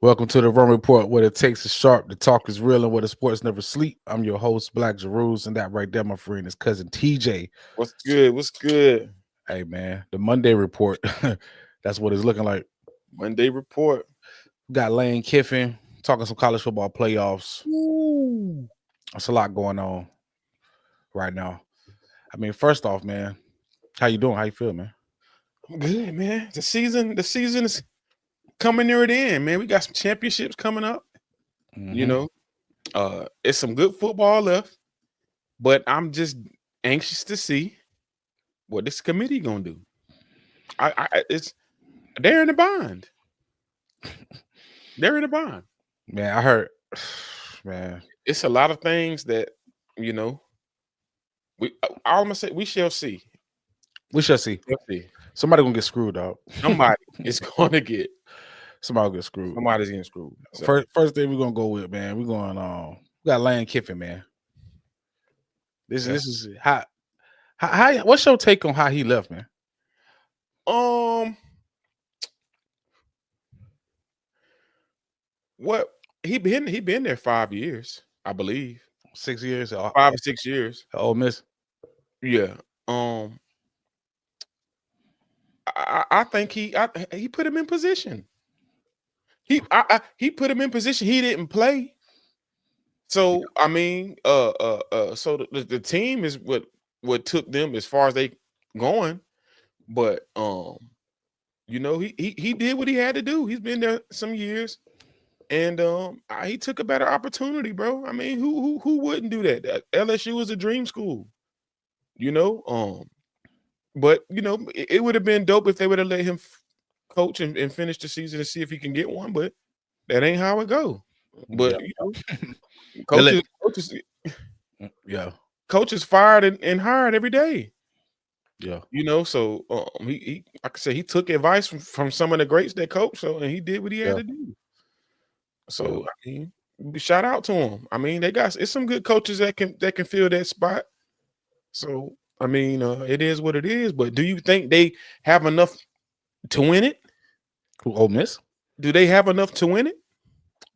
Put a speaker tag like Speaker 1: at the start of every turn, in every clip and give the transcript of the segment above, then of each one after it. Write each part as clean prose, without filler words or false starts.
Speaker 1: Welcome to the Run Report, where the takes is sharp, the talk is real, and where the sports never sleep. I'm your host, Black Jeruz, and that right there, my friend, is cousin TJ.
Speaker 2: What's good? What's good?
Speaker 1: Hey, man, the Monday report. That's what it's looking like.
Speaker 2: Monday report.
Speaker 1: We got Lane Kiffin talking some college football playoffs.
Speaker 2: Ooh.
Speaker 1: There's a lot going on right now. I mean, first off, man, how you doing? How you feel, man?
Speaker 2: I'm good, man. The season is coming near the end, man. We got some championships coming up. You know, it's some good football left, but I'm just anxious to see what this committee gonna do. It's they're in a bind. They're in a bind.
Speaker 1: Man, I heard, man.
Speaker 2: It's a lot of things that we. I'm gonna say we shall see.
Speaker 1: We shall see.
Speaker 2: We'll see.
Speaker 1: Somebody gonna get screwed, dog.
Speaker 2: Somebody is gonna get.
Speaker 1: Somebody will get screwed.
Speaker 2: Somebody's getting screwed. So.
Speaker 1: First thing we're gonna go with, man. We're going we got Lane Kiffin, man. This is how what's your take on how he left, man?
Speaker 2: What he been there 5 years, I believe.
Speaker 1: 6 years,
Speaker 2: 5 or 6 years.
Speaker 1: Ole Miss.
Speaker 2: Yeah. I think he put him in position. He put him in position. He didn't play. So I mean, so the team is what took them as far as they going, but he did what he had to do. He's been there some years, and he took a better opportunity, bro. I mean, who wouldn't do that? LSU is a dream school, but it would have been dope if they would have let him coach and finish the season to see if he can get one, but that ain't how it go. But coaches fired and hired every day.
Speaker 1: Yeah.
Speaker 2: So he like I said, he took advice from some of the greats that coach, and he did what he had to do. So I mean, shout out to him. I mean, it's some good coaches that can fill that spot. So I mean, it is what it is. But do you think they have enough to win it?
Speaker 1: Who, Ole Miss?
Speaker 2: Do they have enough to win it?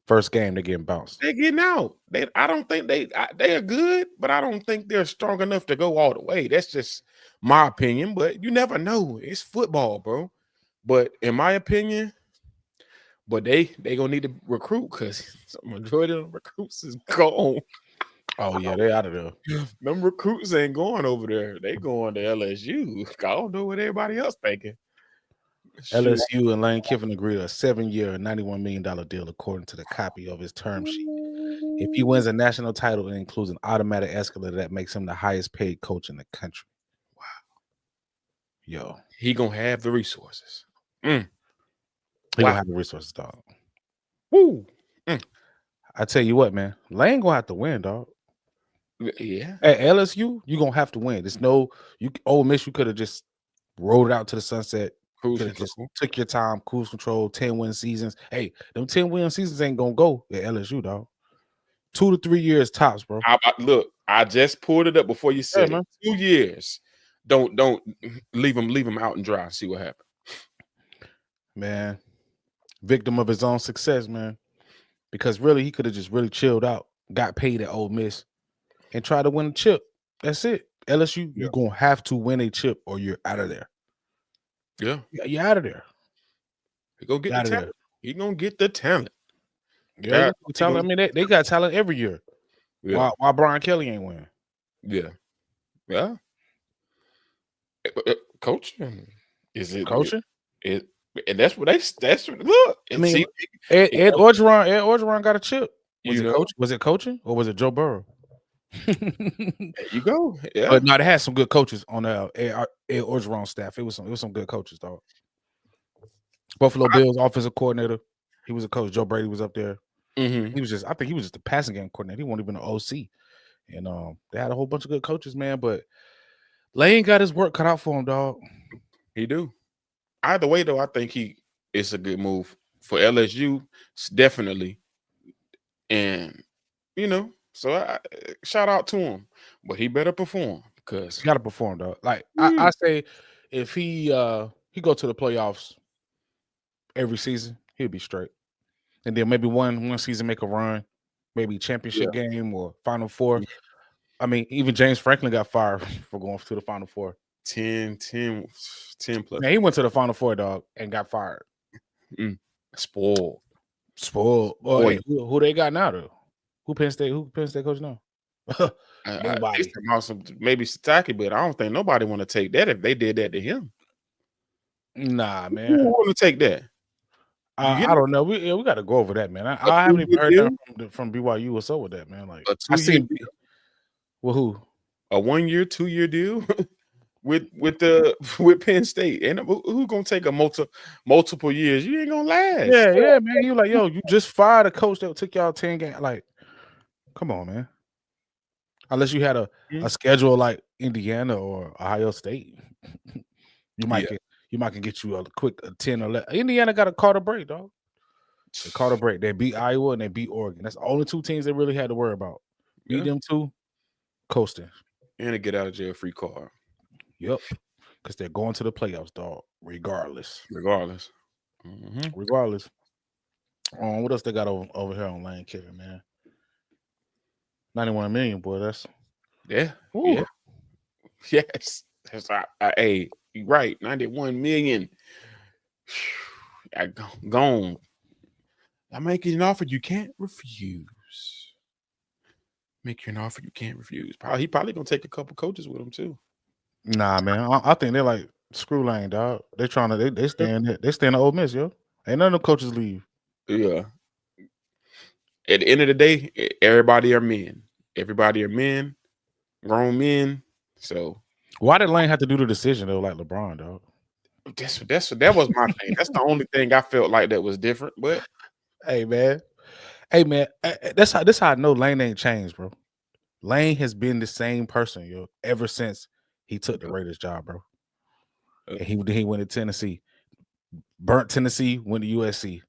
Speaker 1: First game, they're getting bounced.
Speaker 2: They're getting out. I don't think they are good, but I don't think they're strong enough to go all the way. That's just my opinion. But you never know. It's football, bro. But in my opinion, they gonna need to recruit because the majority of the recruits is gone.
Speaker 1: Oh yeah, they out of there.
Speaker 2: Them recruits ain't going over there. They going to LSU. I don't know what everybody else thinking.
Speaker 1: LSU and Lane Kiffin agreed a 7-year, $91 million deal according to the copy of his term sheet. If he wins a national title, it includes an automatic escalator that makes him the highest paid coach in the country. Wow. Yo.
Speaker 2: He gonna have the resources.
Speaker 1: He gonna have the resources, dog.
Speaker 2: Woo.
Speaker 1: I tell you what, man. Lane gonna have to win, dog.
Speaker 2: Yeah.
Speaker 1: At LSU, you gonna have to win. There's no Ole Miss, you could have just rolled it out to the sunset. Just took your time, cruise control, 10-win seasons. Hey, them 10-win seasons ain't gonna go at LSU, dog. 2 to 3 years tops, bro.
Speaker 2: Look, I just pulled it up before you said it. 2 years. Don't leave him out and dry. See what happens.
Speaker 1: Man, victim of his own success, man. Because really, he could have just really chilled out, got paid at Ole Miss, and tried to win a chip. That's it. LSU, you're gonna have to win a chip or you're out of there.
Speaker 2: Yeah,
Speaker 1: you're out of there.
Speaker 2: He gonna get the talent. He gonna get the talent.
Speaker 1: Yeah, talent. I mean, they got talent every year. Yeah. Why Brian Kelly ain't winning?
Speaker 2: Yeah. Coaching is it
Speaker 1: coaching?
Speaker 2: And that's what look.
Speaker 1: I mean, Ed Orgeron got a chip. Was it coaching or was it Joe Burrow?
Speaker 2: There you go. Yeah,
Speaker 1: but no, they had some good coaches on the Ed Orgeron staff. It was some good coaches, dog. Buffalo Bills offensive coordinator. He was a coach. Joe Brady was up there. He was I think he was just a passing game coordinator. He wasn't even an OC. And they had a whole bunch of good coaches, man. But Lane got his work cut out for him, dog.
Speaker 2: He do. Either way, though, I think it's a good move for LSU, definitely. And so I shout out to him, but he better perform because
Speaker 1: he got to perform, dog. Like I say, if he go to the playoffs every season, he'll be straight. and then maybe one season make a run, maybe championship game or Final Four. I mean, even James Franklin got fired for going to the Final Four.
Speaker 2: 10 plus.
Speaker 1: Man, he went to the Final Four, dog, and got fired.
Speaker 2: Spoiled.
Speaker 1: Boy, hey, who they got now, though? Who Penn State coach now? Nobody.
Speaker 2: Maybe Sataki, but I don't think nobody want to take that if they did that to him.
Speaker 1: Nah, man.
Speaker 2: Who want to take that?
Speaker 1: I don't know. We got to go over that, man. I haven't even heard that from BYU. What's up with that, man? Like I seen. Well, who?
Speaker 2: A 1 year, 2 year deal with Penn State, and who gonna take a multiple years? You ain't gonna last.
Speaker 1: Yeah, man. You like, yo, you just fired a coach that took y'all 10 games. Like, come on, man. Unless you had a schedule like Indiana or Ohio State, you might can get you a quick 10 or 11. Indiana got a Carter break, dog. They Carter break. They beat Iowa and they beat Oregon. That's the only two teams they really had to worry about. Beat them two, coasting.
Speaker 2: And a get out of jail free card.
Speaker 1: Yep. Because they're going to the playoffs, dog. Regardless.
Speaker 2: Regardless.
Speaker 1: What else they got over here on Lane Kiffin, man? 91 million, boy. That's
Speaker 2: yeah. Yes. That's hey, you're right. 91 million. I gone. I make you an offer you can't refuse. Make you an offer you can't refuse. He probably gonna take a couple coaches with him too.
Speaker 1: Nah, man. I think they're like screw Lane, dog. They trying to they stand at Ole Miss, yo. Ain't none of the coaches leave.
Speaker 2: Yeah. At the end of the day, everybody are men. Everybody are men, grown men. So
Speaker 1: why did Lane have to do the decision though, like LeBron, dog?
Speaker 2: That was my thing. That's the only thing I felt like that was different. But
Speaker 1: hey man, that's how I know Lane ain't changed, bro. Lane has been the same person, yo, ever since he took the Raiders job, bro. And he went to Tennessee, burnt Tennessee, went to USC.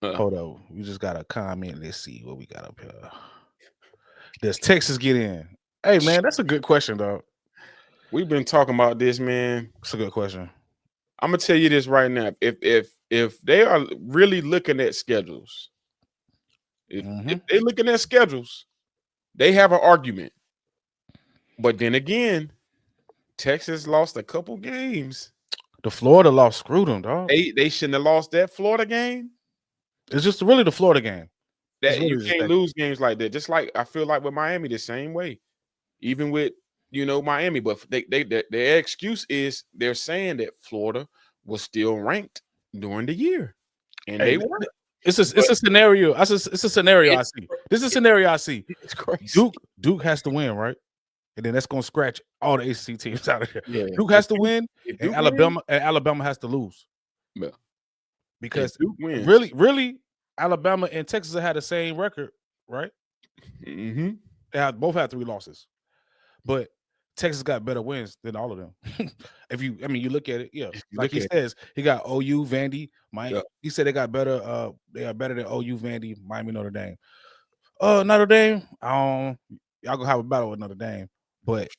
Speaker 1: Hold on, we just got a comment. Let's see what we got up here. Does Texas get in? Hey man, that's a good question, dog.
Speaker 2: We've been talking about this, man.
Speaker 1: It's a good question.
Speaker 2: I'm gonna tell you this right now. If they are really looking at schedules, if they're looking at schedules, they have an argument. But then again, Texas lost a couple games.
Speaker 1: The Florida loss screwed them, dog.
Speaker 2: They shouldn't have lost that Florida game.
Speaker 1: It's just really the Florida game.
Speaker 2: That you can't lose games like that. Just like I feel like with Miami, the same way. Even with Miami, but their excuse is they're saying that Florida was still ranked during the year, and they weren't.
Speaker 1: It's a scenario. It's a scenario I see. This is a scenario I see.
Speaker 2: It's crazy.
Speaker 1: Duke has to win, right? And then that's gonna scratch all the ACC teams out of here.
Speaker 2: Yeah.
Speaker 1: Duke has to win, and Alabama has to lose.
Speaker 2: Yeah.
Speaker 1: Because really, Alabama and Texas had the same record, right?
Speaker 2: Mm-hmm.
Speaker 1: They both had 3 losses, but Texas got better wins than all of them. You look at it, like he says, he got OU, Vandy, Miami. Yeah. He said they got better. They are better than OU, Vandy, Miami, Notre Dame. Notre Dame. Y'all gonna have a battle with Notre Dame, but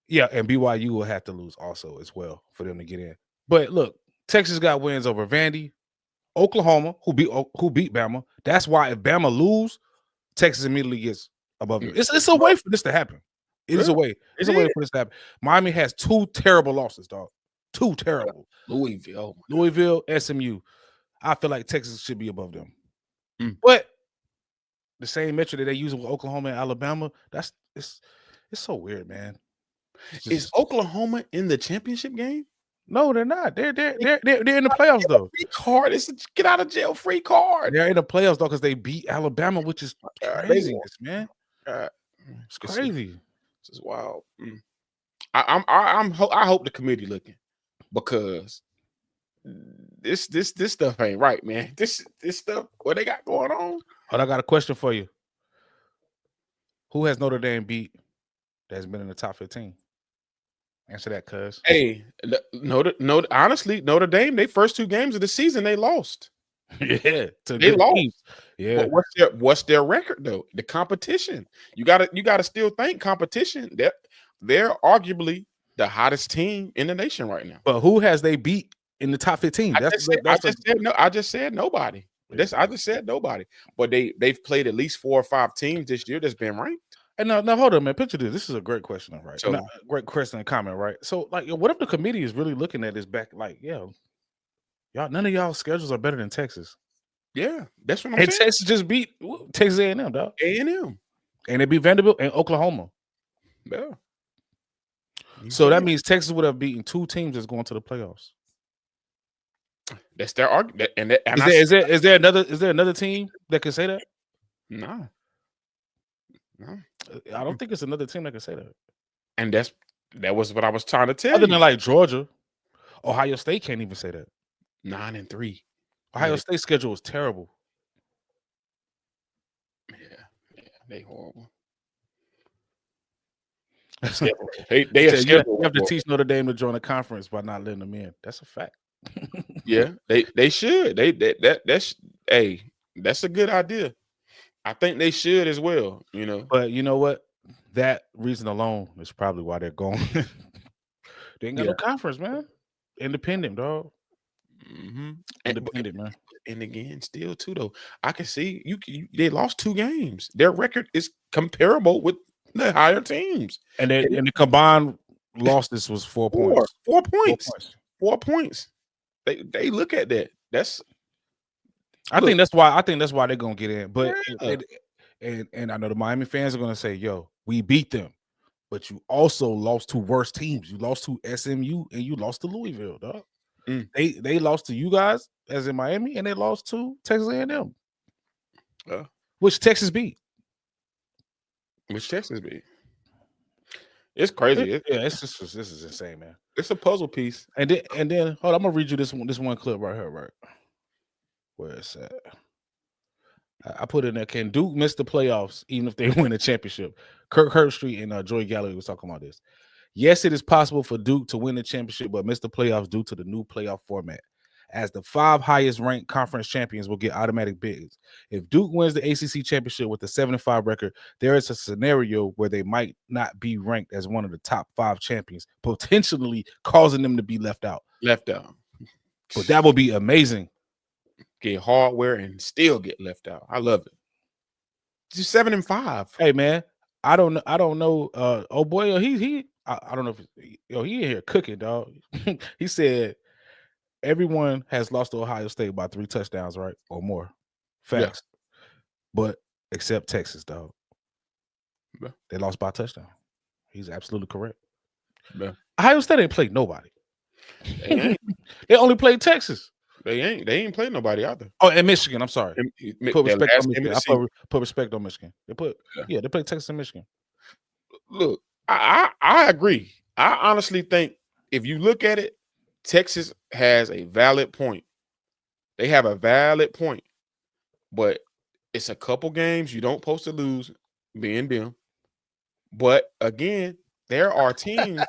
Speaker 1: yeah, and BYU will have to lose also as well for them to get in. But look, Texas got wins over Vandy, Oklahoma, who beat Bama. That's why if Bama lose, Texas immediately gets above them. It's a way for this to happen. It is a way. It's a way for this to happen. Miami has 2 terrible losses, dog. 2 terrible. Louisville, SMU. I feel like Texas should be above them. But the same metric that they use with Oklahoma and Alabama, it's so weird, man.
Speaker 2: Is Oklahoma in the championship game?
Speaker 1: No, they're not. They're in the playoffs though.
Speaker 2: Free card. It's a get out of jail free card.
Speaker 1: They're in the playoffs though because they beat Alabama, which is craziness, man. It's crazy.
Speaker 2: This is wild. I hope the committee looking because this stuff ain't right, man. This stuff what they got going on.
Speaker 1: But I got a question for you. Who has Notre Dame beat that's been in the top 15? Answer that, cuz.
Speaker 2: Hey, honestly, Notre Dame, they first 2 games of the season, they lost.
Speaker 1: Yeah,
Speaker 2: they lost.
Speaker 1: Team. Yeah.
Speaker 2: But what's their record though? The competition. You gotta still think competition. They're arguably the hottest team in the nation right now.
Speaker 1: But who has they beat in the top 15.
Speaker 2: I just said nobody. I just said nobody. But they've played at least 4 or 5 teams this year that's been ranked.
Speaker 1: And now hold on, man. Picture this. This is a great question, right?
Speaker 2: So,
Speaker 1: Great question and comment, right? So, like, what if the committee is really looking at this back, like, y'all, none of y'all schedules are better than Texas.
Speaker 2: Yeah, that's what I'm
Speaker 1: saying.
Speaker 2: saying.
Speaker 1: Texas just beat Texas A&M, dog.
Speaker 2: A&M.
Speaker 1: And they beat Vanderbilt and Oklahoma.
Speaker 2: Yeah.
Speaker 1: So that means Texas would have beaten 2 teams that's going to the playoffs.
Speaker 2: That's their argument.
Speaker 1: Is there another team that can say that?
Speaker 2: No.
Speaker 1: I don't think it's another team that can say that.
Speaker 2: And that was what I was trying to tell
Speaker 1: Other
Speaker 2: you.
Speaker 1: than like Georgia, Ohio State can't even say that.
Speaker 2: 9-3.
Speaker 1: Ohio State schedule is terrible.
Speaker 2: Yeah, they horrible. They
Speaker 1: have to teach Notre Dame to join a conference by not letting them in. That's a fact.
Speaker 2: Yeah, they should. That's a good idea. I think they should as well, you know.
Speaker 1: But you know what? That reason alone is probably why they're going. They ain't got no conference, man. Independent, dog.
Speaker 2: Mm-hmm.
Speaker 1: Independent, man.
Speaker 2: And again, still too though, I can see they lost 2 games. Their record is comparable with the higher teams,
Speaker 1: and the combined losses was 4 points.
Speaker 2: 4 points. 4 points. They look at that.
Speaker 1: I think that's why they're gonna get in. But and I know the Miami fans are gonna say, "Yo, we beat them," but you also lost to worse teams. You lost to SMU and you lost to Louisville, dog. They lost to you guys as in Miami, and they lost to Texas A&M, which Texas beat.
Speaker 2: It's crazy.
Speaker 1: This is insane, man.
Speaker 2: It's a puzzle piece.
Speaker 1: And then hold on, I'm gonna read you this one clip right here, right? Where it's at. I put in there. Can Duke miss the playoffs even if they win a championship? Kirk Herbstreit and Joy Gallagher was talking about this. Yes, it is possible for Duke to win the championship, but miss the playoffs due to the new playoff format. As the 5 highest ranked conference champions will get automatic bids. If Duke wins the ACC championship with a 7-5 record, there is a scenario where they might not be ranked as one of the top 5 champions, potentially causing them to be left out.
Speaker 2: But
Speaker 1: that would be amazing.
Speaker 2: Get hardware and still get left out. I love it. Just 7-5.
Speaker 1: Hey man, I don't know. Oh boy, I don't know if he in here cooking, dog. He said everyone has lost to Ohio State by 3 touchdowns, right? Or more. Facts. Yeah. But except Texas, dog. Yeah. They lost by a touchdown. He's absolutely correct. Yeah. Ohio State ain't played nobody. They only played Texas.
Speaker 2: They ain't played nobody either.
Speaker 1: Oh, and Michigan. I'm sorry. Put respect on Michigan. Put respect on Michigan. They played Texas and Michigan.
Speaker 2: Look, I agree. I honestly think if you look at it, Texas has a valid point. They have a valid point, but it's a couple games you don't supposed to lose, being them. But again, there are teams.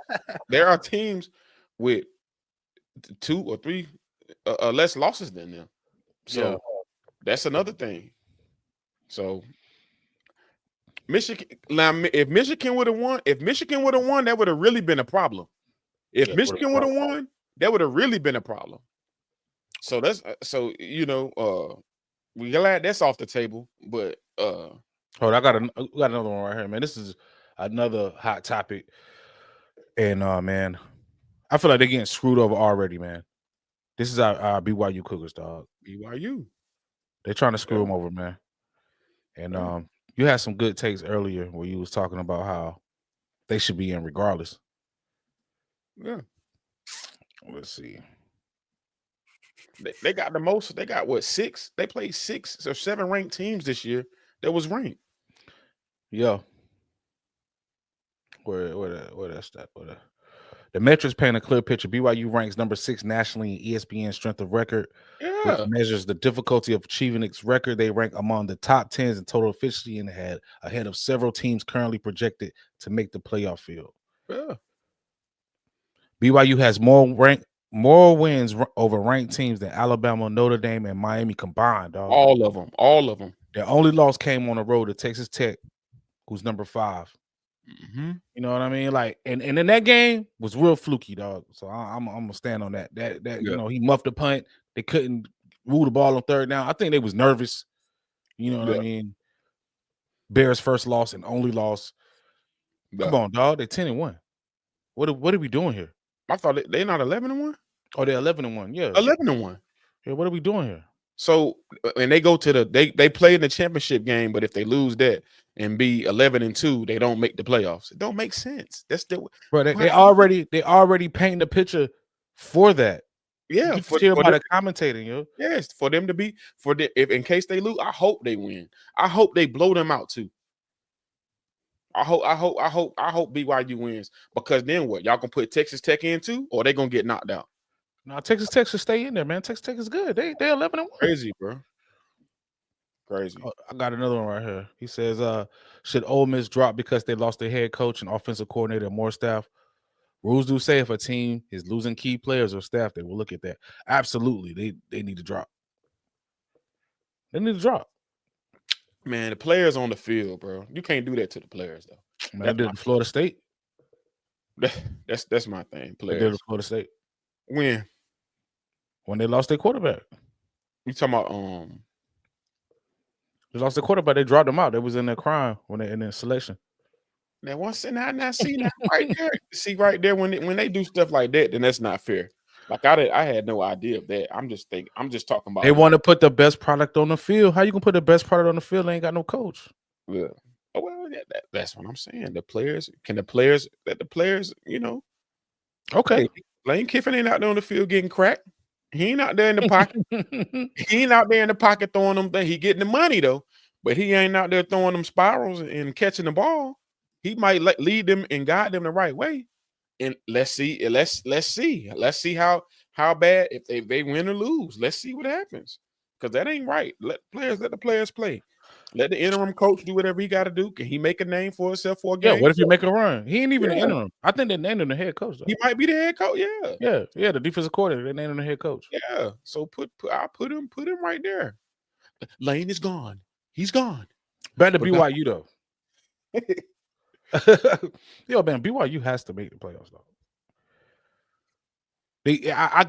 Speaker 2: There are teams with 2 or 3 less losses than them. So that's another thing. So Michigan. Now, if Michigan would have won, that would have really been a problem. If Michigan would have won, that would have really been a problem. So we glad that's off the table. But
Speaker 1: hold on, I got another one right here, man. This is another hot topic, and man, I feel like they're getting screwed over already, man. This is our BYU Cougars, dog.
Speaker 2: BYU,
Speaker 1: they're trying to screw them over, man. And you had some good takes earlier where you was talking about how they should be in regardless.
Speaker 2: Yeah.
Speaker 1: Let's see.
Speaker 2: They got the most. They got what, 6? They played 6 or 7 ranked teams this year that was ranked.
Speaker 1: Yeah. Where that's that? The metrics paint a clear picture. BYU ranks number 6 nationally in ESPN strength of record, which measures the difficulty of achieving its record. They rank among the top 10s in total efficiency and ahead of several teams currently projected to make the playoff field.
Speaker 2: Yeah.
Speaker 1: BYU has more wins over ranked teams than Alabama, Notre Dame, and Miami combined, dog.
Speaker 2: All of them.
Speaker 1: Their only loss came on the road to Texas Tech, who's number 5. You know what I mean? Like, and in that game was real fluky, dog. So I'm gonna stand on that. That you know, he muffed the punt. They couldn't rule the ball on third down. I think they was nervous. You know what I mean? Bears' first loss and only loss. Come on, dog. They're 10-1. What are we doing here?
Speaker 2: I thought they're not 11-1.
Speaker 1: Oh, they're 11-1. Yeah,
Speaker 2: 11-1.
Speaker 1: Yeah, what are we doing here?
Speaker 2: So, and they go to they play in the championship game, but if they lose that and be 11-2, they don't make the playoffs. It don't make sense. That's the
Speaker 1: bro. They already painting the picture for that.
Speaker 2: Yeah,
Speaker 1: you hear about it commentating, yo.
Speaker 2: Yes, for them to be if in case they lose, I hope they win. I hope they blow them out too. I hope BYU wins, because then what? Y'all gonna put Texas Tech in too, or they gonna get knocked out?
Speaker 1: No, Texas Tech should stay in there, man. Texas Tech is good. They're 11-1.
Speaker 2: Crazy, bro. Crazy.
Speaker 1: Oh, I got another one right here. He says, should Ole Miss drop because they lost their head coach and offensive coordinator and more staff? Rules do say if a team is losing key players or staff, they will look at that. Absolutely. They need to drop. They need to drop.
Speaker 2: Man, the players on the field, bro. You can't do that to the players, though.
Speaker 1: Man, they did Florida State.
Speaker 2: That's my thing. Players.
Speaker 1: They did Florida State.
Speaker 2: When
Speaker 1: they lost their quarterback.
Speaker 2: You talking about
Speaker 1: they lost their quarterback, they dropped them out. They was in their crime when they in their selection.
Speaker 2: Now once and I see that right there. See right there when they do stuff like that, then that's not fair. Like I had no idea of that. I'm just talking about
Speaker 1: they want to put the best product on the field. How you gonna put the best product on the field? They ain't got no coach.
Speaker 2: Yeah. Oh, well, that's what I'm saying. The players, you know.
Speaker 1: Okay.
Speaker 2: Hey, Lane Kiffin ain't out there on the field getting cracked. He ain't out there in the pocket. He ain't out there in the pocket throwing them things. He getting the money though, but he ain't out there throwing them spirals and catching the ball. He might lead them and guide them the right way. And let's see how bad if they win or lose. Let's see what happens, because that ain't right. Let the players play. Let the interim coach do whatever he got to do. Can he make a name for himself for a game?
Speaker 1: Yeah, what if you make a run? He ain't even an interim. I think they named him the head coach, though.
Speaker 2: He might be the head coach.
Speaker 1: Yeah, the defensive coordinator. They named him the head coach.
Speaker 2: Yeah. So I put him right there. Lane is gone. He's gone.
Speaker 1: Better BYU though. Yo, man, BYU has to make the playoffs though.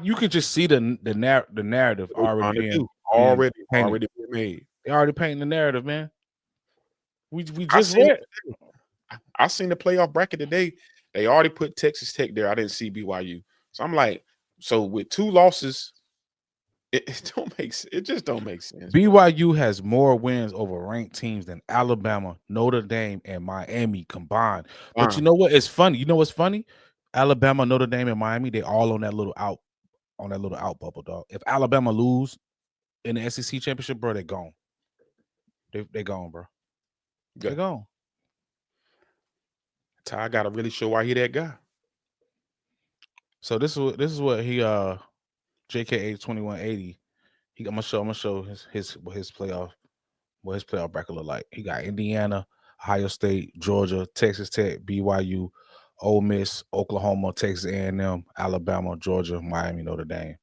Speaker 1: You can just see the narrative already
Speaker 2: made.
Speaker 1: They already painting the narrative, man. We just read.
Speaker 2: I seen the playoff bracket today. They already put Texas Tech there. I didn't see BYU, so I'm like, so with 2 losses, it just don't make sense.
Speaker 1: BYU has more wins over ranked teams than Alabama, Notre Dame, and Miami combined. But you know what? It's funny. You know what's funny? Alabama, Notre Dame, and Miami, they all on that little out bubble, dog. If Alabama lose in the SEC championship, bro, they gone. They gone, bro. They gone.
Speaker 2: Ty got to really show why he that guy.
Speaker 1: So this is what he JKA 2180. I'm gonna show his playoff bracket look like. He got Indiana, Ohio State, Georgia, Texas Tech, BYU, Ole Miss, Oklahoma, Texas A&M, Alabama, Georgia, Miami, Notre Dame,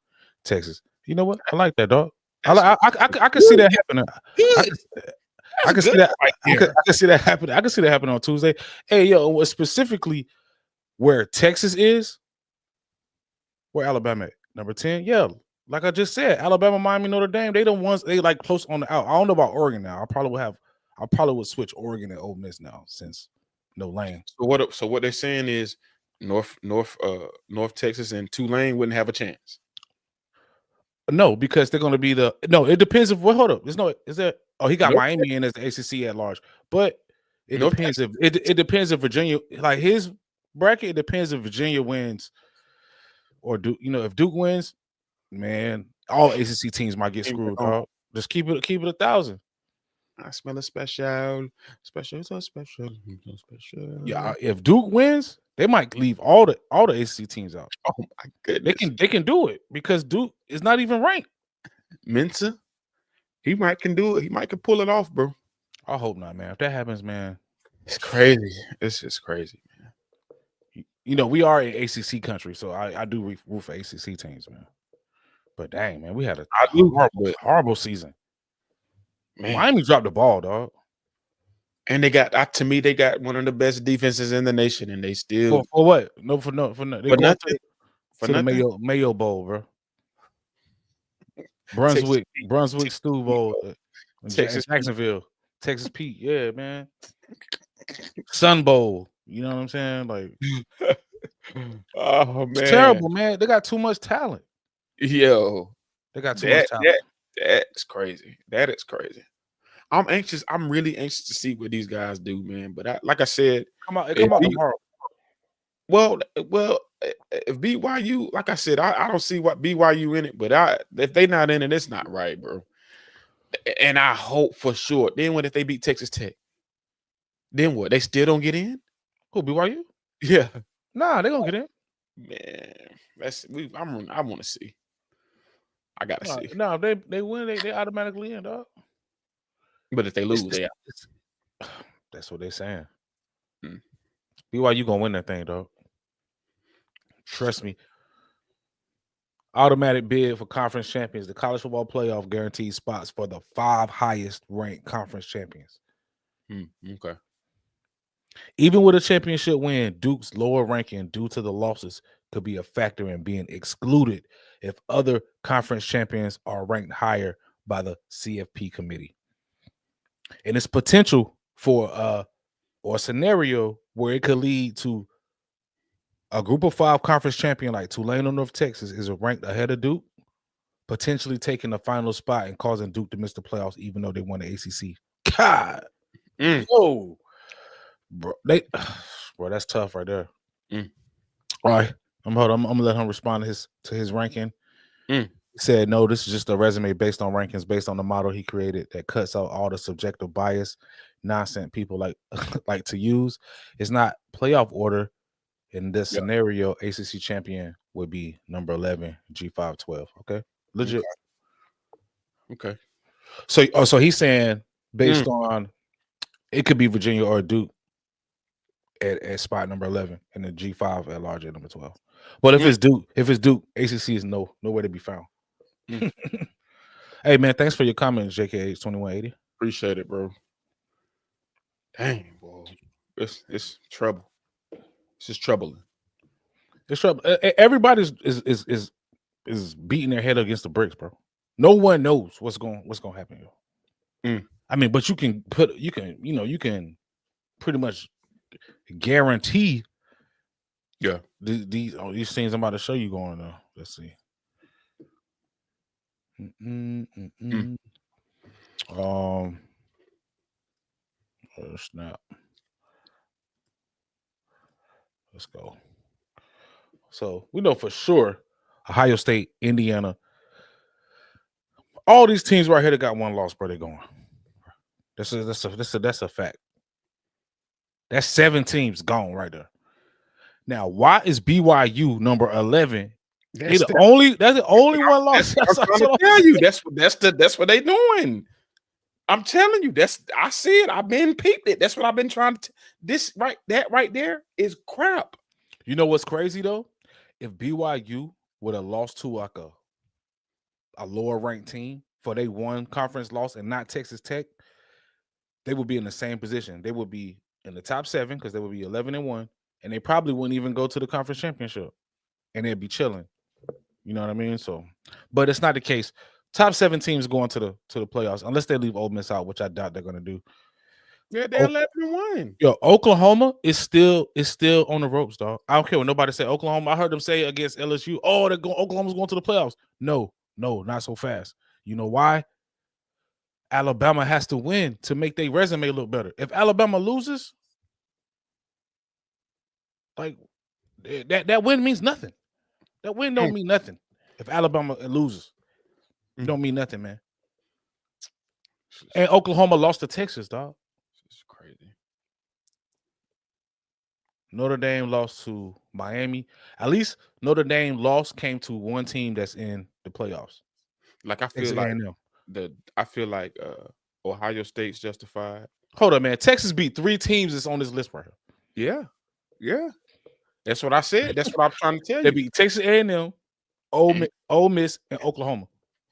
Speaker 1: Texas. You know what? I like that, dog. I can see that happening. I can see that. I can see that happening. I can see that happening on Tuesday. Hey, yo, specifically where Texas is, where Alabama at? Number 10. Yeah, like I just said, Alabama, Miami, Notre Dame. They the ones they like close on the out. I don't know about Oregon now. I probably would switch Oregon and Ole Miss now since no Lane.
Speaker 2: So what they're saying is North Texas and Tulane wouldn't have a chance.
Speaker 1: No, because they're going to be it depends if hold up. He got Miami in as the ACC at large, but it depends it depends if Virginia, like his bracket, it depends if Virginia wins or if Duke wins, man, all ACC teams might get screwed, dog. Just keep it 1,000.
Speaker 2: I smell a special.
Speaker 1: Yeah, if Duke wins, they might leave all the ACC teams out.
Speaker 2: Oh my goodness,
Speaker 1: they can do it because Duke is not even ranked.
Speaker 2: Mensa, he can do it. He can pull it off, bro.
Speaker 1: I hope not, man. If that happens, man,
Speaker 2: it's crazy. It's just crazy, man.
Speaker 1: We are an ACC country, so I do root for ACC teams, man. But dang, man, we had a horrible season. Man. Miami dropped the ball, dog.
Speaker 2: And they got to me, they got one of the best defenses in the nation, and they still
Speaker 1: for what? No, for nothing. They
Speaker 2: for
Speaker 1: going
Speaker 2: nothing. For
Speaker 1: to the
Speaker 2: nothing.
Speaker 1: Mayo Bowl, bro.
Speaker 2: Texas
Speaker 1: Brunswick Stew Bowl in
Speaker 2: Texas
Speaker 1: Jacksonville, Texas Pete. Yeah, man. Sun Bowl. You know what I'm saying? Like,
Speaker 2: oh
Speaker 1: it's
Speaker 2: man,
Speaker 1: terrible, man. They got too much talent.
Speaker 2: yo,
Speaker 1: They got too much talent.
Speaker 2: That's crazy. That is crazy. I'm anxious. I'm really anxious to see what these guys do, man. But like I said,
Speaker 1: Come out tomorrow.
Speaker 2: Well, if BYU, like I said, I don't see what BYU in it, but if they not in it, it's not right, bro. And I hope for sure. Then what if they beat Texas Tech? Then what? They still don't get in?
Speaker 1: Who, BYU?
Speaker 2: Yeah.
Speaker 1: Nah, they gonna get in.
Speaker 2: Man, I want to see. I gotta see.
Speaker 1: No, if they win, they automatically in, dog.
Speaker 2: But if they lose, they out.
Speaker 1: That's what they saying. BYU gonna win that thing, dog. Trust me. Automatic bid for conference champions. The college football playoff guarantees spots for the 5 highest ranked conference champions.
Speaker 2: Okay.
Speaker 1: Even with a championship win, Duke's lower ranking due to the losses could be a factor in being excluded if other conference champions are ranked higher by the CFP committee. And it's potential for a scenario where it could lead to a group of 5 conference champion like Tulane or North Texas is ranked ahead of Duke, potentially taking the final spot and causing Duke to miss the playoffs even though they won the ACC. God. Yo. Bro, that's tough right there. All right. I'm gonna let him respond to his ranking. He said, no, this is just a resume based on rankings, based on the model he created that cuts out all the subjective bias nonsense people like to use. It's not playoff order. In this scenario, ACC champion would be number 11, G512. Okay, legit.
Speaker 2: Okay.
Speaker 1: So he's saying based on it could be Virginia or Duke at spot number 11 and the G5 at large at number 12. But if it's Duke, ACC is nowhere to be found. Hey man, thanks for your comments, JKH2180.
Speaker 2: Appreciate it, bro. Dang, boy, it's trouble. This is troubling.
Speaker 1: It's trouble. Everybody's is beating their head against the bricks, bro. No one knows what's going to happen. I mean, but you can pretty much guarantee.
Speaker 2: Yeah,
Speaker 1: these things I'm about to show you going on. Let's see. Oh snap. Let's go. So we know for sure Ohio State, Indiana, all these teams right here that got one loss, bro, they're going. That's a fact. That's 7 teams gone right there. Now, why is BYU number 11? That's the only one loss.
Speaker 2: I'm trying to tell you. That's what they doing. I'm telling you, I see it. I've been peeped it. That's what I've been trying to. That right there is crap.
Speaker 1: You know what's crazy though? If BYU would have lost to like a lower ranked team for they one conference loss and not Texas Tech, they would be in the same position. They would be in the top 7 because they would be 11-1, and they probably wouldn't even go to the conference championship, and they'd be chilling. You know what I mean? So, but it's not the case. Top 7 teams going to the playoffs unless they leave Ole Miss out, which I doubt they're going to do.
Speaker 2: Yeah, they're 11-1.
Speaker 1: Yo, Oklahoma is still on the ropes, dog. I don't care what nobody say. Oklahoma, I heard them say against LSU, Oklahoma's going to the playoffs. No, not so fast. You know why? Alabama has to win to make their resume look better. If Alabama loses, like that win means nothing. That win don't mean nothing. If Alabama loses, it don't mean nothing, man. And Oklahoma lost to Texas, dog.
Speaker 2: It's crazy.
Speaker 1: Notre Dame lost to Miami. At least Notre Dame came to one team that's in the playoffs.
Speaker 2: Like I feel like Ohio State's justified.
Speaker 1: Hold up, man. Texas beat 3 teams that's on this list right
Speaker 2: here. Yeah. That's what I said. That's what I'm trying to tell you.
Speaker 1: They beat Texas A&M, Ole Miss, and Oklahoma.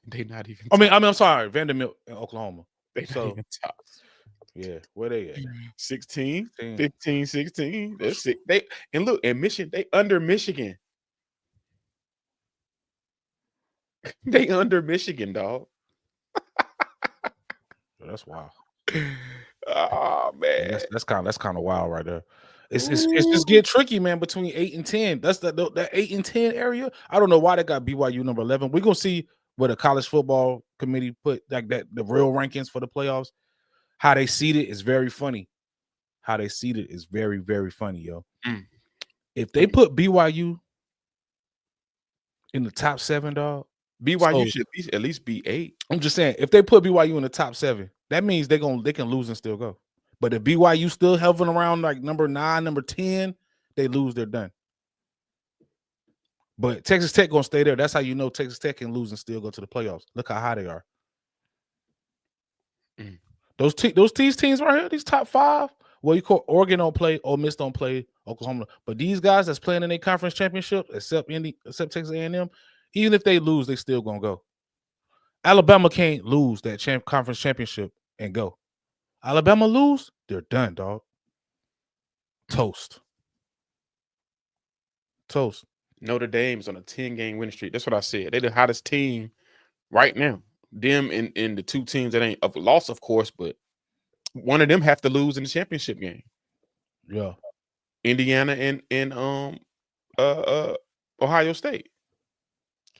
Speaker 2: They not even.
Speaker 1: I'm sorry, Vanderbilt and Oklahoma.
Speaker 2: They not even top.
Speaker 1: Yeah, where they at?
Speaker 2: 16,
Speaker 1: 16.
Speaker 2: 15, 16. That's it. They and look, and Michigan, they under Michigan. They under Michigan, dog.
Speaker 1: That's wild.
Speaker 2: Oh
Speaker 1: Yeah,
Speaker 2: man.
Speaker 1: that's kind of wild right there. It's just
Speaker 2: Ooh.
Speaker 1: get tricky, man, between 8 and 10. That's that 8 and 10 area. I don't know why they got BYU number 11. We're gonna see what the college football committee put like that the real rankings for the playoffs. How they seed it is very funny. How they seed it is very, very funny, yo. If they put BYU in the top 7, dog.
Speaker 2: BYU should at least be 8.
Speaker 1: I'm just saying, if they put BYU in the top 7, that means they can lose and still go. But if BYU still hovering around like number 9, number 10, they lose, they're done. But Texas Tech gonna stay there. That's how you know Texas Tech can lose and still go to the playoffs. Look how high they are. Those teams right here, these top 5. Well, you call Oregon don't play, Ole Miss don't play, Oklahoma. But these guys that's playing in a conference championship, except Texas A&M, even if they lose, they still gonna go. Alabama can't lose that conference championship and go. Alabama lose, they're done, dog. Toast.
Speaker 2: Notre Dame's on a 10-game winning streak. That's what I said. They're the hottest team right now. Them in the 2 teams that ain't of loss, of course, but one of them have to lose in the championship game.
Speaker 1: Yeah.
Speaker 2: Indiana and Ohio State.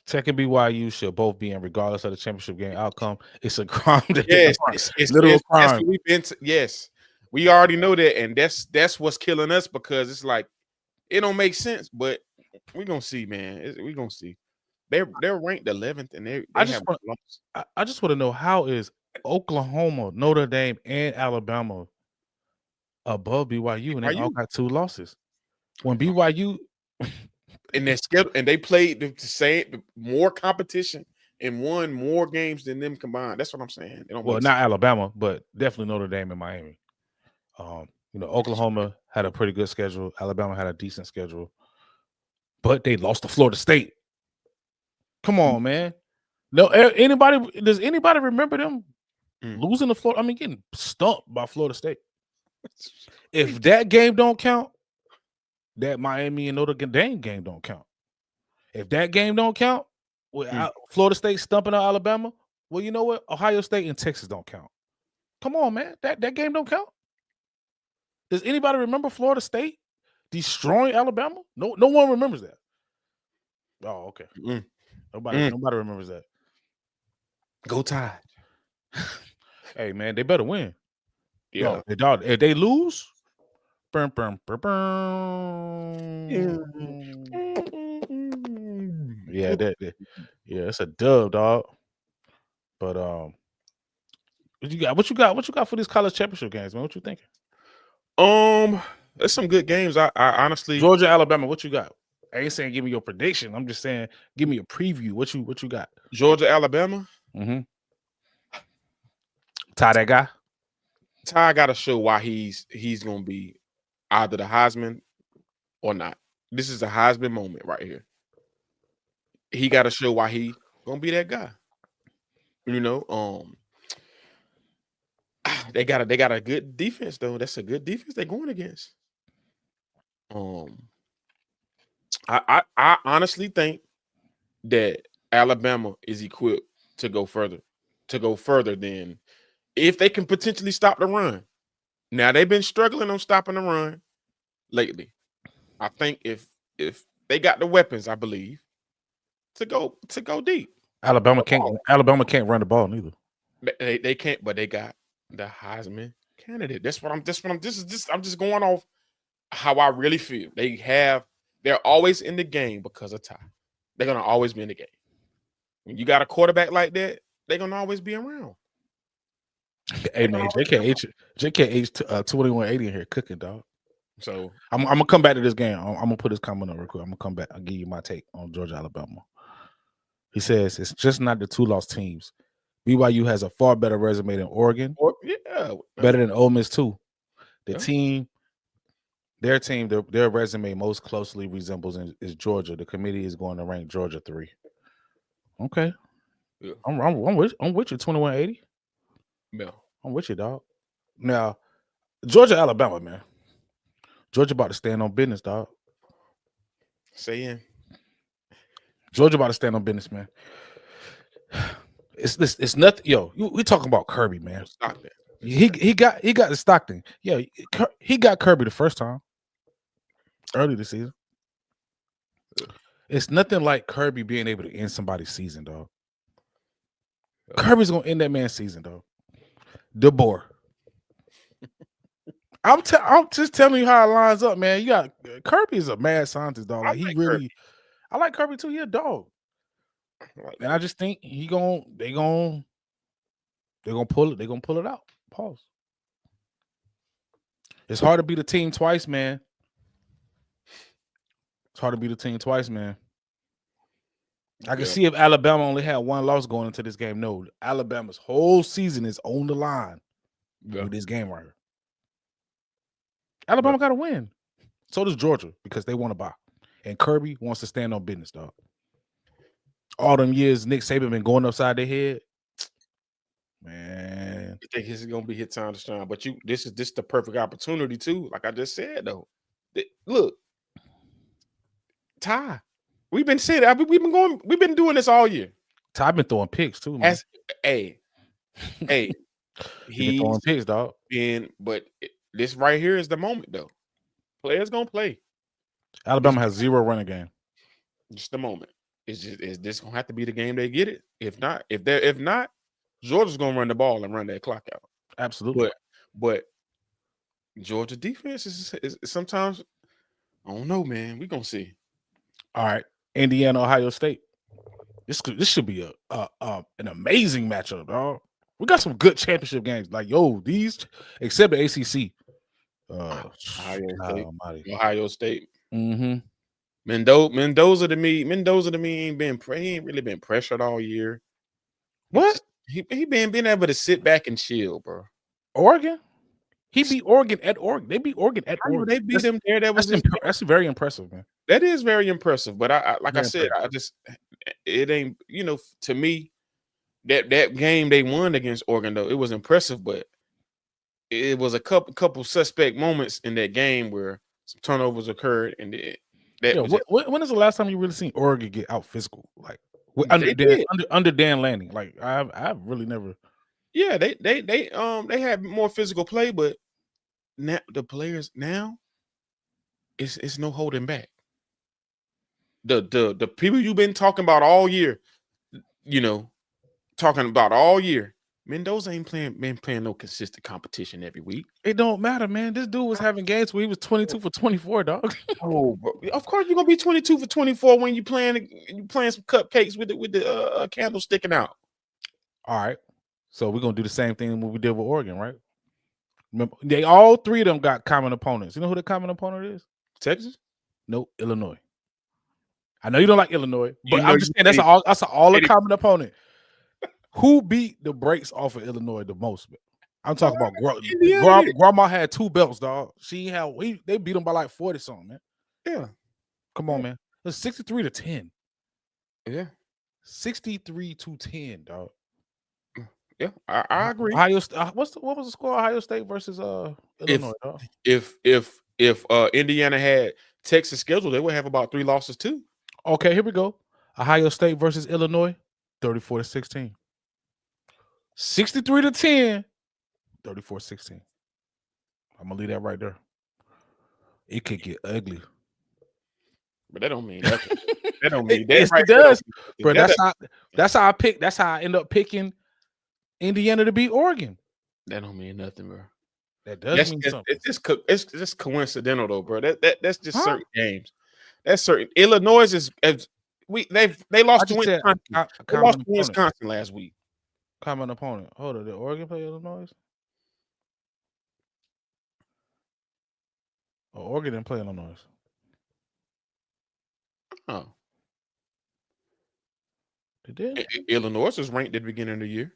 Speaker 1: Tech and BYU should both be in, regardless of the championship game outcome. It's a crime.
Speaker 2: Yes, it's
Speaker 1: literal crime.
Speaker 2: That's what we've been yes, we already know that, and that's what's killing us, because it's like it don't make sense. But we're gonna see, man. We're gonna see. They're ranked 11th, and they
Speaker 1: I just want to know, how is Oklahoma, Notre Dame, and Alabama above BYU, and they all got 2 losses? When BYU
Speaker 2: in their schedule, and they played the same more competition and won more games than them combined. That's what I'm saying.
Speaker 1: Well, not Alabama, but definitely Notre Dame and Miami. Oklahoma had a pretty good schedule. Alabama had a decent schedule, but they lost to Florida State. Come on, man. No, does anybody remember them losing to Florida? I mean, getting stumped by Florida State. If that game don't count, that Miami and Notre Dame game don't count. If that game don't count, Florida State stumping out Alabama, well, you know what? Ohio State and Texas don't count. Come on, man. That game don't count. Does anybody remember Florida State destroying Alabama? No one remembers that. Oh, okay. Nobody remembers that.
Speaker 2: Go Tide.
Speaker 1: Hey, man, they better win.
Speaker 2: Yeah.
Speaker 1: If they lose, yeah, it's a dub, dog. But what you got for these college championship games, man? What you thinking?
Speaker 2: There's some good games. I honestly,
Speaker 1: Georgia, Alabama. What you got? I ain't saying give me your prediction. I'm just saying give me a preview. What you got?
Speaker 2: Georgia, Alabama.
Speaker 1: Ty, that guy.
Speaker 2: Ty got to show why he's gonna be either the Heisman or not. This is a Heisman moment right here. He got to show why he gonna be that guy. They got a good defense though. That's a good defense they're going against. I honestly think that Alabama is equipped to go further than if they can potentially stop the run. Now they've been struggling on stopping the run lately. I think if they got the weapons, I believe, to go deep.
Speaker 1: Alabama can't run the ball neither.
Speaker 2: They can't, but they got the Heisman candidate. I'm just going off how I really feel. They're always in the game because of Ty. They're gonna always be in the game. When you got a quarterback like that, they're gonna always be around.
Speaker 1: Hey man, JKH 2180 in here cooking, dog.
Speaker 2: So
Speaker 1: I'm gonna come back to this game. I'm gonna put this comment on real quick. I'm gonna come back. I'll give you my take on Georgia, Alabama. He says it's just not the 2 lost teams. BYU has a far better resume than Oregon. Better than Ole Miss too. Their resume most closely resembles is Georgia. The committee is going to rank Georgia 3. Okay, I'm with you. 2180.
Speaker 2: Yeah,
Speaker 1: I'm with you, dog. Now, Georgia, Alabama, man. Georgia about to stand on business, dog.
Speaker 2: Saying
Speaker 1: Georgia about to stand on business, man. It's nothing. Yo, we talking about Kirby, man.
Speaker 2: Stockton.
Speaker 1: He got the Stockton. Yeah, he got Kirby the first time early this season. It's nothing like Kirby being able to end somebody's season, dog. Kirby's gonna end that man's season, dog. DeBoer. I'm just telling you how it lines up, man. You got Kirby is a mad scientist, dog. Like he really, Kirby. I like Kirby too. He a dog, and I just think they gonna pull it. They gonna pull it out. Pause. It's hard to beat a team twice, man. It's hard to beat a team twice, man. I can see if Alabama only had one loss going into this game. No, Alabama's whole season is on the line with this game right here. Alabama got to win. So does Georgia because they want to buy. And Kirby wants to stand on business, dog. All them years Nick Saban been going upside their head. Man.
Speaker 2: I think this is going to be his time to shine. But this is the perfect opportunity, too. Like I just said, though. Look. Ty. We've been saying we've been doing this all year.
Speaker 1: Ty been throwing picks, too, man.
Speaker 2: Hey.
Speaker 1: He's throwing picks, dog.
Speaker 2: But this right here is the moment, though. Players gonna play.
Speaker 1: Alabama has 0 running game.
Speaker 2: Just the moment. Is this gonna have to be the game they get it? If not, Georgia's gonna run the ball and run that clock out.
Speaker 1: Absolutely.
Speaker 2: But Georgia defense is sometimes, I don't know, man. We gonna see.
Speaker 1: All right, Indiana, Ohio State. This should be an amazing matchup, dog. We got some good championship games. Like, these, except the ACC.
Speaker 2: Ohio State.
Speaker 1: Mm-hmm.
Speaker 2: Mendoza to me ain't really been pressured all year.
Speaker 1: What?
Speaker 2: He been able to sit back and chill, bro.
Speaker 1: Oregon? He beat Oregon at Oregon. They beat Oregon at Oregon.
Speaker 2: They beat them there.
Speaker 1: That's very impressive, man.
Speaker 2: That is very impressive. But I said, it ain't, to me, that game they won against Oregon, though, it was impressive, but it was a couple suspect moments in that game where some turnovers occurred, and
Speaker 1: when is the last time you really seen Oregon get out physical, like under Dan Lanning? Like I've really never.
Speaker 2: Yeah, they had more physical play, but now the players now it's no holding back. The people you've been talking about all year, Mendoza ain't been playing no consistent competition every week.
Speaker 1: It don't matter, man. This dude was having games where he was 22 for 24, dog.
Speaker 2: Oh, bro. Of course you're gonna be 22 for 24 when you playing some cupcakes with the candle sticking out.
Speaker 1: All right, so we're gonna do the same thing when we did with Oregon, right? Remember, all 3 of them got common opponents. You know who the common opponent is?
Speaker 2: Texas?
Speaker 1: No, Illinois. I know you don't like Illinois, but I'm just saying that's all a common opponent. Who beat the brakes off of Illinois the most? I'm talking about Grandma had 2 belts, dog. They beat them by like 40 something, man.
Speaker 2: Yeah.
Speaker 1: Come on, man. It's 63-10.
Speaker 2: Yeah.
Speaker 1: 63-10, dog.
Speaker 2: Yeah, I agree.
Speaker 1: Ohio what was the score? Ohio State versus Illinois, dog?
Speaker 2: If Indiana had Texas scheduled, they would have about 3 losses too.
Speaker 1: Okay, here we go. Ohio State versus Illinois, 34-16. 63-10, 34-16. I'm gonna leave that right there. It could get ugly,
Speaker 2: but that don't mean nothing. That don't mean that.
Speaker 1: Yes, it does, bro. That's how I pick. That's how I end up picking Indiana to beat Oregon.
Speaker 2: That don't mean nothing, bro.
Speaker 1: That does mean something.
Speaker 2: It's just coincidental, though, bro. That's just certain games. That's certain. Illinois they lost to Wisconsin. They lost to Wisconsin last week.
Speaker 1: Common opponent. Hold on, did Oregon play Illinois? Oh, Oregon didn't play Illinois.
Speaker 2: Oh,
Speaker 1: they did.
Speaker 2: Illinois was ranked at the beginning of the year.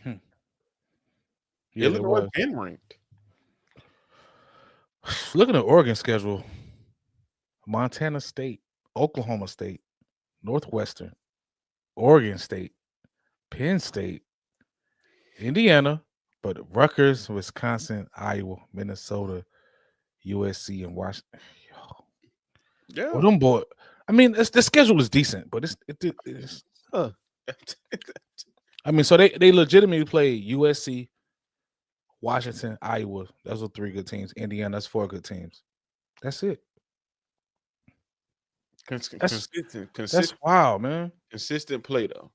Speaker 2: Yeah, Illinois been ranked.
Speaker 1: Looking at Oregon schedule: Montana State, Oklahoma State, Northwestern, Oregon State, Penn State, Indiana, But Rutgers, Wisconsin, Iowa, Minnesota, USC, and Washington.
Speaker 2: Yeah.
Speaker 1: Well, them boy. I mean, the schedule is decent, but it's I mean, so they legitimately play USC, Washington, Iowa. Those are 3 good teams. Indiana, that's 4 good teams. That's it. That's wild, man.
Speaker 2: Consistent play though.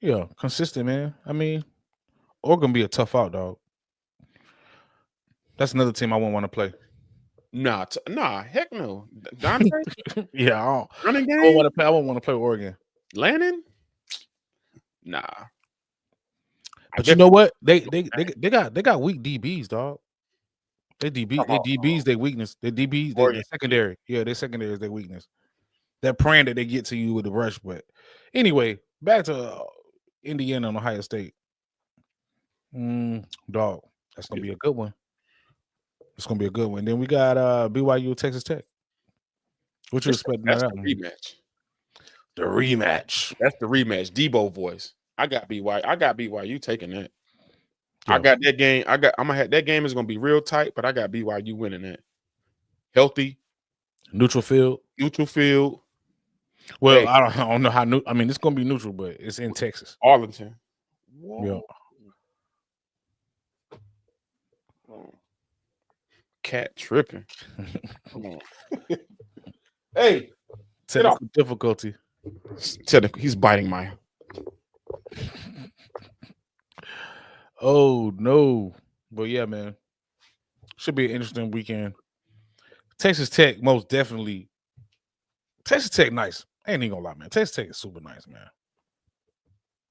Speaker 1: Yeah, consistent, man. I mean, Oregon be a tough out, dog. That's another team I wouldn't want to play.
Speaker 2: Nah, heck no. Dante?
Speaker 1: Yeah, I
Speaker 2: running game?
Speaker 1: wouldn't want to play. I wouldn't want to play Oregon.
Speaker 2: Landon? Nah.
Speaker 1: But you know what? They got weak DBs, dog. They DBs, their weakness. Their DBs, they secondary. Yeah, their secondary is their weakness. They're praying that they get to you with the rush. But anyway, back to Indiana and Ohio State. Dog, that's gonna be a good one. It's gonna be a good one. Then we got BYU, Texas Tech. What you expecting?
Speaker 2: That's the rematch.
Speaker 1: The rematch.
Speaker 2: That's the rematch. Debo voice. I got BYU taking that. Yeah. I got that game. I'm gonna have that game is gonna be real tight, but I got BYU winning that. Healthy,
Speaker 1: neutral field. Well, hey. I don't know how. I mean, it's gonna be neutral, but it's in Texas,
Speaker 2: Arlington.
Speaker 1: Whoa.
Speaker 2: Yeah. Cat tripping. Come on. Hey,
Speaker 1: technical difficulty.
Speaker 2: He's biting my.
Speaker 1: Oh no! But yeah, man, should be an interesting weekend. Texas Tech, most definitely. Texas Tech, nice. I ain't even gonna lie, man. Texas Tech is super nice, man.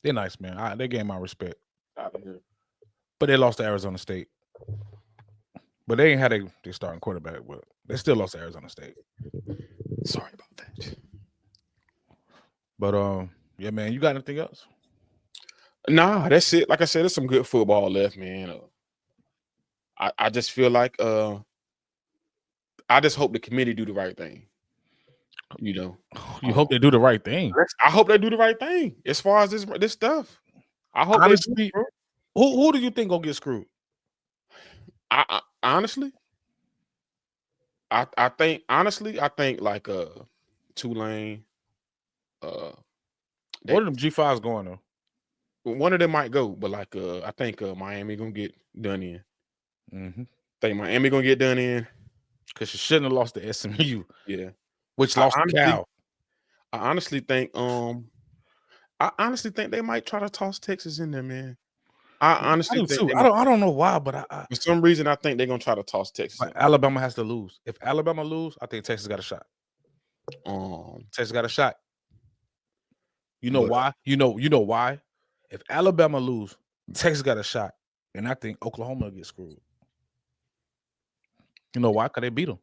Speaker 1: They're nice, man. They gained my respect. But they lost to Arizona State. But they ain't had their starting quarterback, but they still lost to Arizona State.
Speaker 2: Sorry about that.
Speaker 1: But yeah, man, you got anything else?
Speaker 2: Nah, that's it. Like I said, there's some good football left, man. I just feel like I just hope the committee do the right thing. You know,
Speaker 1: you hope they do the right thing.
Speaker 2: I hope they do the right thing as far as this stuff. I hope
Speaker 1: honestly, who do you think gonna get screwed?
Speaker 2: I honestly, I think like Tulane.
Speaker 1: What are them G5s going though?
Speaker 2: One of them might go, but like I think Miami gonna get done in.
Speaker 1: Mm-hmm.
Speaker 2: Think Miami gonna get done in
Speaker 1: because she shouldn't have lost to SMU.
Speaker 2: Yeah,
Speaker 1: which lost the Cal.
Speaker 2: I honestly think they might try to toss Texas in there, man. I honestly think
Speaker 1: I don't know why, but
Speaker 2: for some reason I think they're gonna try to toss Texas.
Speaker 1: But Alabama has to lose. If Alabama lose, I think Texas got a shot. Texas got a shot. You know why? You know why? If Alabama lose, Texas got a shot, and I think Oklahoma will get screwed. You know why? Because they beat them.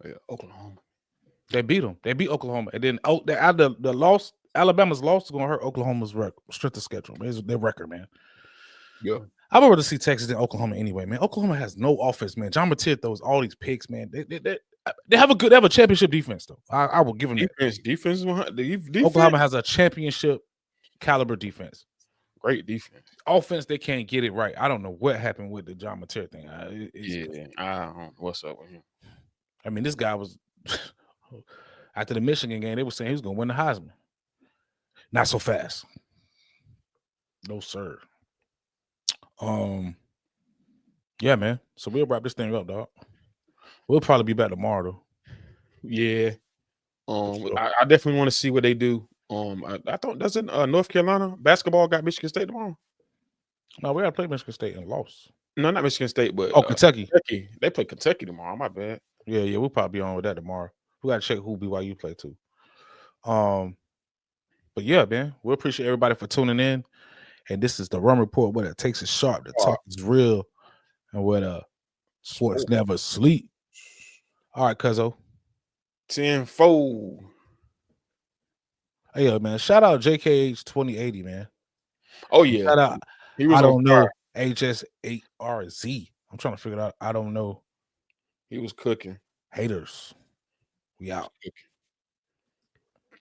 Speaker 2: Yeah, Oklahoma.
Speaker 1: They beat them. They beat Oklahoma, and then the loss. Alabama's loss is going to hurt Oklahoma's strength of schedule. It's their record, man.
Speaker 2: Yeah,
Speaker 1: I would rather see Texas than Oklahoma anyway, man. Oklahoma has no offense, man. John Mateer throws all these picks, man. They have a championship defense though. I will give them that.
Speaker 2: Defense.
Speaker 1: Oklahoma has a championship caliber defense.
Speaker 2: Great defense.
Speaker 1: Offense, they can't get it right. I don't know what happened with the John Mateer thing.
Speaker 2: I don't know what's up with him.
Speaker 1: I mean, this guy was after the Michigan game. They were saying he was going to win the Heisman. Not so fast. No, sir. Yeah, man. So we'll wrap this thing up, dog. We'll probably be back tomorrow, though.
Speaker 2: Yeah. I definitely want to see what they do. I thought doesn't North Carolina basketball got Michigan State tomorrow?
Speaker 1: No, we gotta play Michigan State and lost.
Speaker 2: No, not Michigan State, but
Speaker 1: Kentucky.
Speaker 2: They play Kentucky tomorrow. My bad.
Speaker 1: Yeah, we'll probably be on with that tomorrow. We gotta check who BYU play too. But yeah, man, we appreciate everybody for tuning in. And this is the Rum Report, where it takes it sharp. The talk is real, and where sports never sleep. All right, Cuzzo.
Speaker 2: 10-4.
Speaker 1: Hey, man, shout out JKH 2080, man.
Speaker 2: Oh yeah,
Speaker 1: shout out.
Speaker 2: He was
Speaker 1: I don't know HS8RZ. I'm trying to figure it out. I don't know.
Speaker 2: He was cooking.
Speaker 1: Haters. We out.